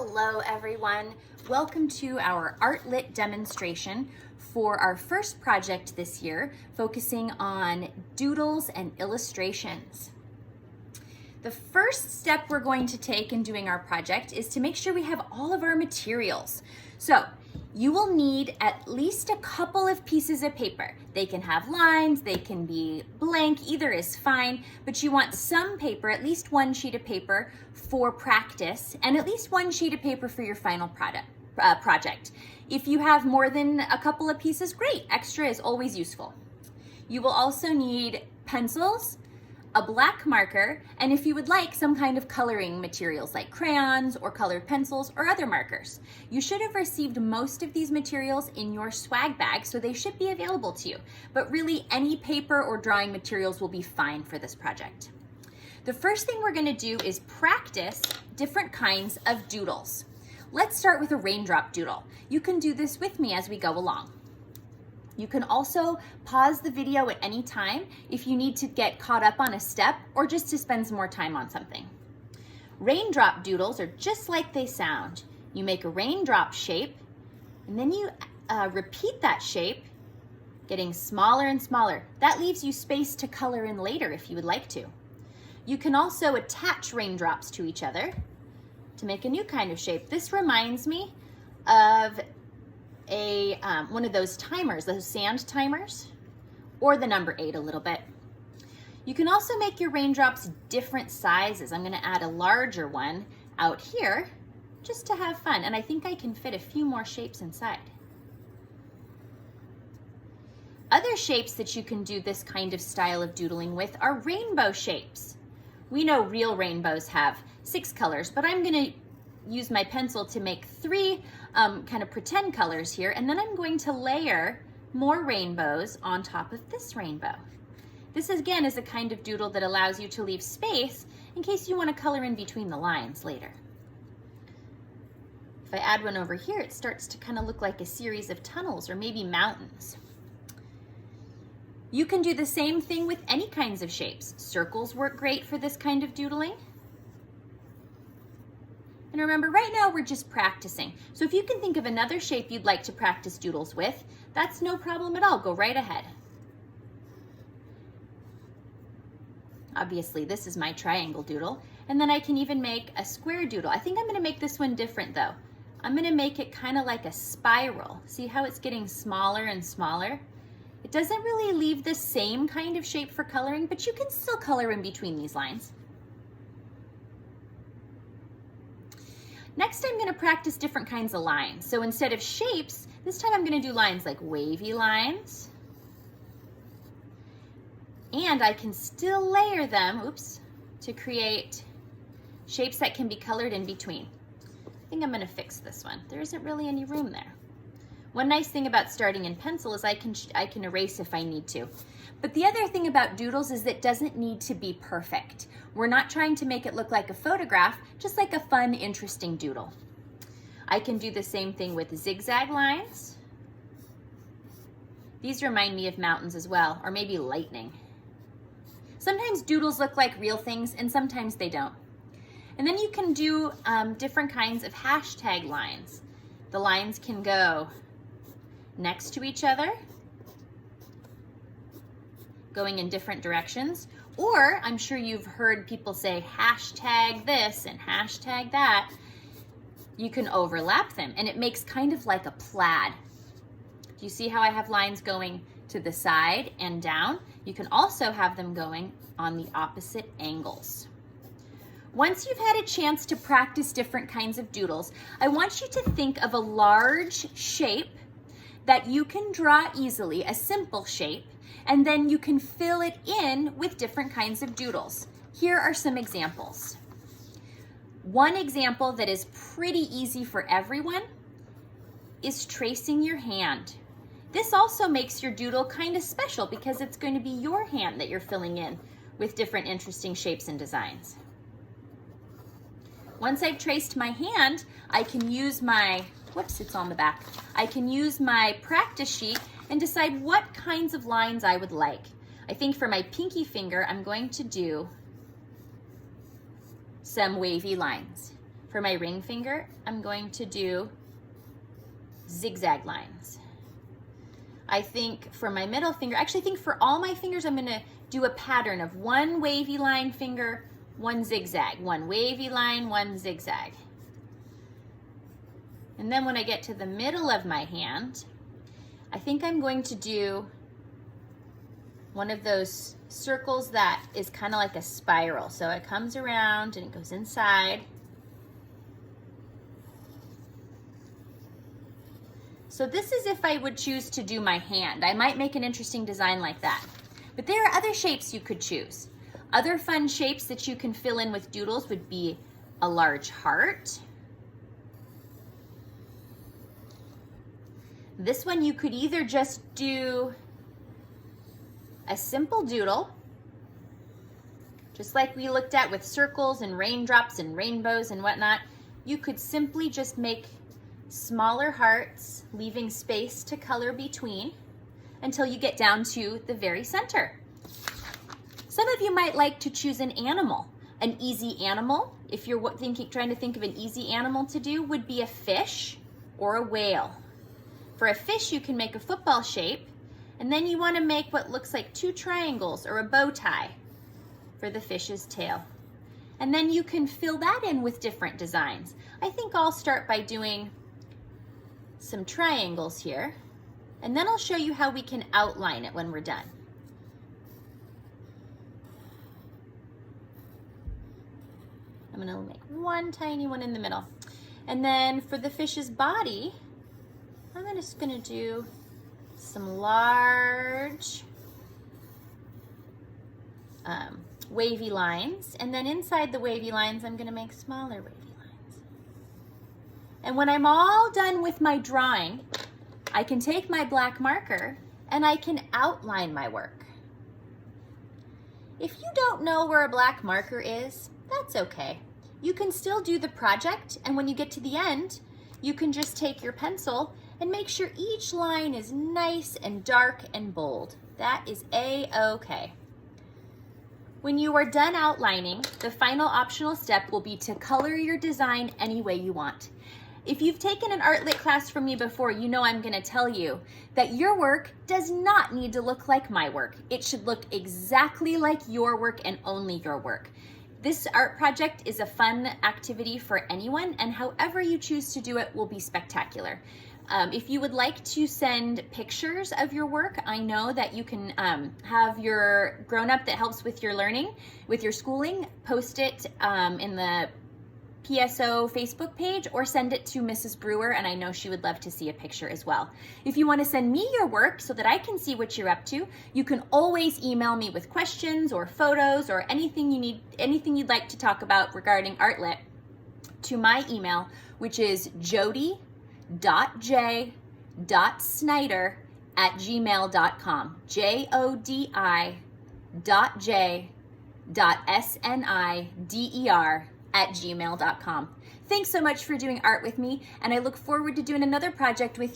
Hello everyone. Welcome to our Art Lit demonstration for our first project this year, focusing on doodles and illustrations. The first step we're going to take in doing our project is to make sure we have all of our materials. So you will need at least a couple of pieces of paper. They can have lines, they can be blank, either is fine, but you want some paper, at least one sheet of paper for practice, and at least one sheet of paper for your final project. If you have more than a couple of pieces, great, extra is always useful. You will also need pencils, a black marker, and if you would like, some kind of coloring materials like crayons or colored pencils or other markers. You should have received most of these materials in your swag bag, so they should be available to you. But really, any paper or drawing materials will be fine for this project. The first thing we're gonna do is practice different kinds of doodles. Let's start with a raindrop doodle. You can do this with me as we go along. You can also pause the video at any time if you need to get caught up on a step or just to spend some more time on something. Raindrop doodles are just like they sound. You make a raindrop shape and then you repeat that shape, getting smaller and smaller. That leaves you space to color in later if you would like to. You can also attach raindrops to each other to make a new kind of shape. This reminds me of one of those timers, those sand timers, or the number 8 a little bit. You can also make your raindrops different sizes. I'm gonna add a larger one out here just to have fun, and I think I can fit a few more shapes inside. Other shapes that you can do this kind of style of doodling with are rainbow shapes. We know real rainbows have 6 colors, but I'm gonna use my pencil to make 3 kind of pretend colors here, and then I'm going to layer more rainbows on top of this rainbow. This again is a kind of doodle that allows you to leave space in case you want to color in between the lines later. If I add one over here, it starts to kind of look like a series of tunnels or maybe mountains. You can do the same thing with any kinds of shapes. Circles work great for this kind of doodling. And remember, right now we're just practicing. So if you can think of another shape you'd like to practice doodles with, that's no problem at all. Go right ahead. Obviously, this is my triangle doodle. And then I can even make a square doodle. I think I'm gonna make this one different though. I'm gonna make it kind of like a spiral. See how it's getting smaller and smaller? It doesn't really leave the same kind of shape for coloring, but you can still color in between these lines. Next, I'm gonna practice different kinds of lines. So instead of shapes, this time I'm gonna do lines like wavy lines. And I can still layer them, to create shapes that can be colored in between. I think I'm gonna fix this one. There isn't really any room there. One nice thing about starting in pencil is I can erase if I need to. But the other thing about doodles is that it doesn't need to be perfect. We're not trying to make it look like a photograph, just like a fun, interesting doodle. I can do the same thing with zigzag lines. These remind me of mountains as well, or maybe lightning. Sometimes doodles look like real things and sometimes they don't. And then you can do different kinds of hashtag lines. The lines can go next to each other, going in different directions, or I'm sure you've heard people say hashtag this and hashtag that. You can overlap them and it makes kind of like a plaid. Do you see how I have lines going to the side and down? You can also have them going on the opposite angles. Once you've had a chance to practice different kinds of doodles, I want you to think of a large shape that you can draw easily, a simple shape, and then you can fill it in with different kinds of doodles. Here are some examples. One example that is pretty easy for everyone is tracing your hand. This also makes your doodle kind of special because it's going to be your hand that you're filling in with different interesting shapes and designs. Once I've traced my hand, I can use my, it's on the back. I can use my practice sheet and decide what kinds of lines I would like. I think for my pinky finger, I'm going to do some wavy lines. For my ring finger, I'm going to do zigzag lines. I think for my middle finger, actually I think for all my fingers, I'm gonna do a pattern of one wavy line finger, one zigzag, one wavy line, one zigzag. And then when I get to the middle of my hand, I think I'm going to do one of those circles that is kind of like a spiral. So it comes around and it goes inside. So this is if I would choose to do my hand. I might make an interesting design like that. But there are other shapes you could choose. Other fun shapes that you can fill in with doodles would be a large heart. This one you could either just do a simple doodle, just like we looked at with circles and raindrops and rainbows and whatnot. You could simply just make smaller hearts, leaving space to color between until you get down to the very center. Some of you might like to choose an animal. An easy animal, if you're trying to think of an easy animal to do, would be a fish or a whale. For a fish, you can make a football shape, and then you want to make what looks like two triangles or a bow tie for the fish's tail. And then you can fill that in with different designs. I think I'll start by doing some triangles here, and then I'll show you how we can outline it when we're done. I'm gonna make one tiny one in the middle. And then for the fish's body, I'm just gonna do some large wavy lines, and then inside the wavy lines, I'm gonna make smaller wavy lines. And when I'm all done with my drawing, I can take my black marker and I can outline my work. If you don't know where a black marker is, that's okay. You can still do the project, and when you get to the end, you can just take your pencil and make sure each line is nice and dark and bold. That is A-okay. When you are done outlining, the final optional step will be to color your design any way you want. If you've taken an art lit class from me before, you know I'm gonna tell you that your work does not need to look like my work. It should look exactly like your work and only your work. This art project is a fun activity for anyone, and however you choose to do it will be spectacular. If you would like to send pictures of your work, I know that you can have your grown-up that helps with your learning, with your schooling, post it in the PSO Facebook page, or send it to Mrs. Brewer, and I know she would love to see a picture as well. If you want to send me your work so that I can see what you're up to, you can always email me with questions or photos or anything you need, anything you'd like to talk about regarding Art Lit to my email, which is jodi.j.snyder@gmail.com. jodi.j.snyder@gmail.com. Thanks so much for doing art with me, and I look forward to doing another project with you.